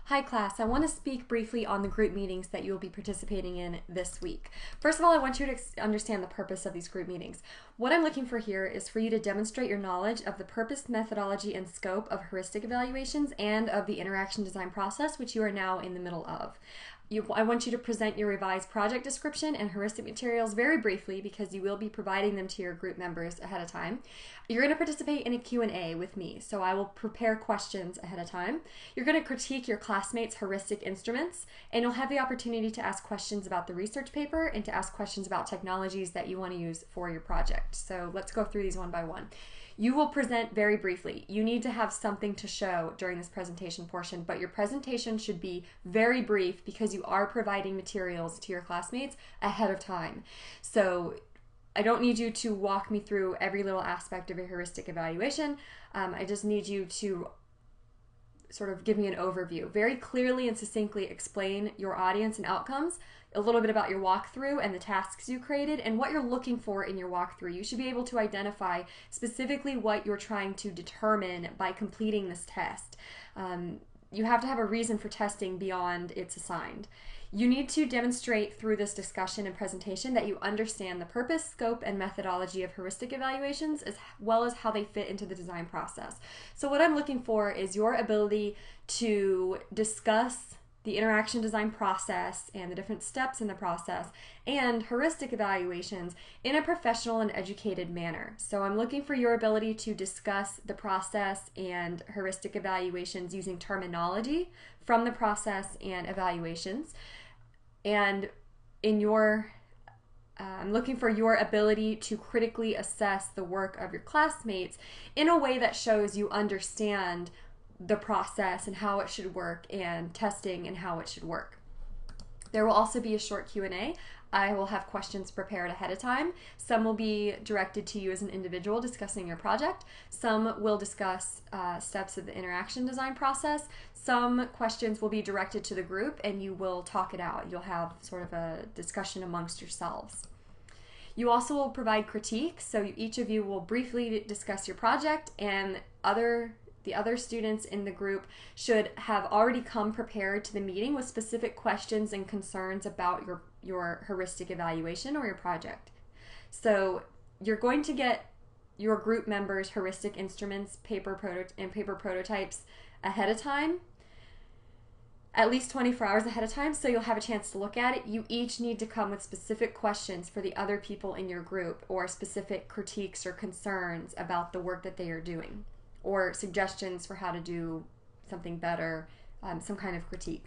Hi class, I want to speak briefly on the group meetings that you will be participating in this week. First of all, I want you to understand the purpose of these group meetings. What I'm looking for here is for you to demonstrate your knowledge of the purpose, methodology, and scope of heuristic evaluations and of the interaction design process, which you are now in the middle of. I want you to present your revised project description and heuristic materials very briefly because you will be providing them to your group members ahead of time. You're going to participate in a Q&A with me, so I will prepare questions ahead of time. You're going to critique your classmates' heuristic instruments, and you'll have the opportunity to ask questions about the research paper and to ask questions about technologies that you want to use for your project. So let's go through these one by one. You will present very briefly. You need to have something to show during this presentation portion, but your presentation should be very brief because you are providing materials to your classmates ahead of time. So I don't need you to walk me through every little aspect of a heuristic evaluation. I just need you to sort of give me an overview. Very clearly and succinctly explain your audience and outcomes, a little bit about your walkthrough and the tasks you created, and what you're looking for in your walkthrough. You should be able to identify specifically what you're trying to determine by completing this test. You have to have a reason for testing beyond it's assigned. You need to demonstrate through this discussion and presentation that you understand the purpose, scope, and methodology of heuristic evaluations as well as how they fit into the design process. So what I'm looking for is your ability to discuss the interaction design process and the different steps in the process and heuristic evaluations in a professional and educated manner. So I'm looking for your ability to discuss the process and heuristic evaluations using terminology from the process and evaluations. And I'm looking for your ability to critically assess the work of your classmates in a way that shows you understand the process and how it should work and testing and how it should work. There will also be a short Q&A. I will have questions prepared ahead of time. Some will be directed to you as an individual discussing your project. Some will discuss steps of the interaction design process. Some questions will be directed to the group and you will talk it out. You'll have sort of a discussion amongst yourselves. You also will provide critique, so each of you will briefly discuss your project, and the other students in the group should have already come prepared to the meeting with specific questions and concerns about your heuristic evaluation or your project. So you're going to get your group members' heuristic instruments, paper prototypes ahead of time, at least 24 hours ahead of time, so you'll have a chance to look at it. You each need to come with specific questions for the other people in your group or specific critiques or concerns about the work that they are doing, or suggestions for how to do something better, some kind of critique.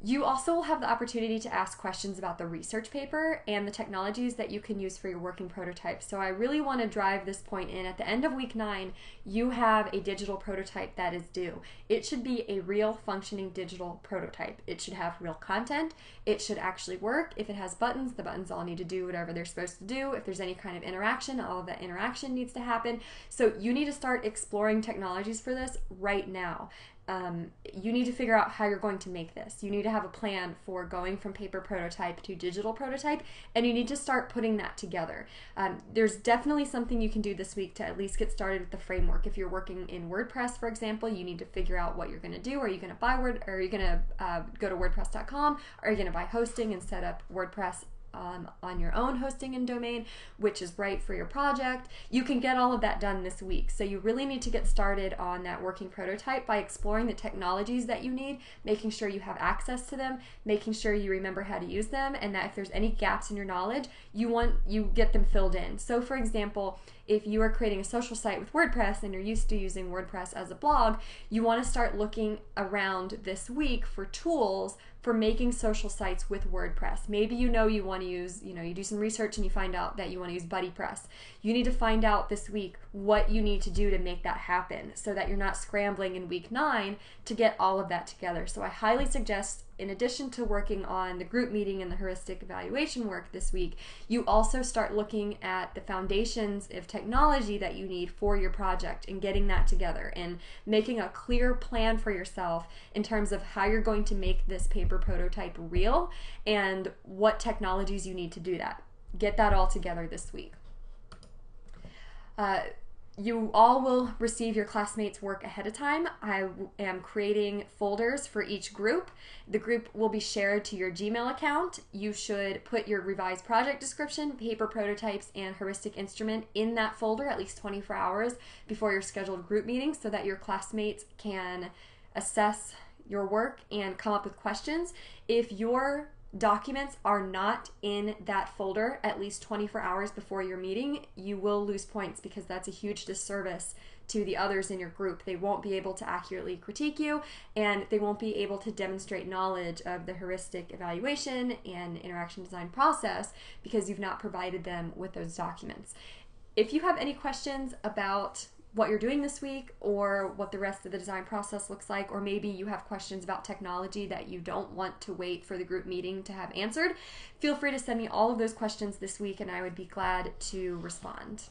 You also will have the opportunity to ask questions about the research paper and the technologies that you can use for your working prototype. So I really want to drive this point in. At the end of week 9, you have a digital prototype that is due. It should be a real functioning digital prototype. It should have real content. It should actually work. If it has buttons, the buttons all need to do whatever they're supposed to do. If there's any kind of interaction, all of that interaction needs to happen. So you need to start exploring technologies for this right now. You need to figure out how you're going to make this. You need to have a plan for going from paper prototype to digital prototype, and you need to start putting that together. There's definitely something you can do this week to at least get started with the framework. If you're working in WordPress, for example, you need to figure out what you're going to do. Are you going to buy are you going to go to WordPress.com? Are you going to buy hosting and set up WordPress on your own hosting and domain, which is right for your project? You can get all of that done this week. So you really need to get started on that working prototype by exploring the technologies that you need, making sure you have access to them, making sure you remember how to use them, and that if there's any gaps in your knowledge, you get them filled in. So for example, if you are creating a social site with WordPress and you're used to using WordPress as a blog, you want to start looking around this week for tools for making social sites with WordPress. Maybe you want to use, you do some research and you find out that you want to use BuddyPress. You need to find out this week what you need to do to make that happen so that you're not scrambling in week 9 to get all of that together. So I highly suggest, in addition to working on the group meeting and the heuristic evaluation work this week, you also start looking at the foundations of technology that you need for your project and getting that together and making a clear plan for yourself in terms of how you're going to make this paper prototype real and what technologies you need to do that. Get that all together this week. You all will receive your classmates' work ahead of time. I am creating folders for each group. The group will be shared to your Gmail account. You should put your revised project description, paper prototypes, and heuristic instrument in that folder at least 24 hours before your scheduled group meeting so that your classmates can assess your work and come up with questions. If your documents are not in that folder at least 24 hours before your meeting, you will lose points because that's a huge disservice to the others in your group. They won't be able to accurately critique you, and they won't be able to demonstrate knowledge of the heuristic evaluation and interaction design process because you've not provided them with those documents. If you have any questions about what you're doing this week or what the rest of the design process looks like, or maybe you have questions about technology that you don't want to wait for the group meeting to have answered, feel free to send me all of those questions this week and I would be glad to respond.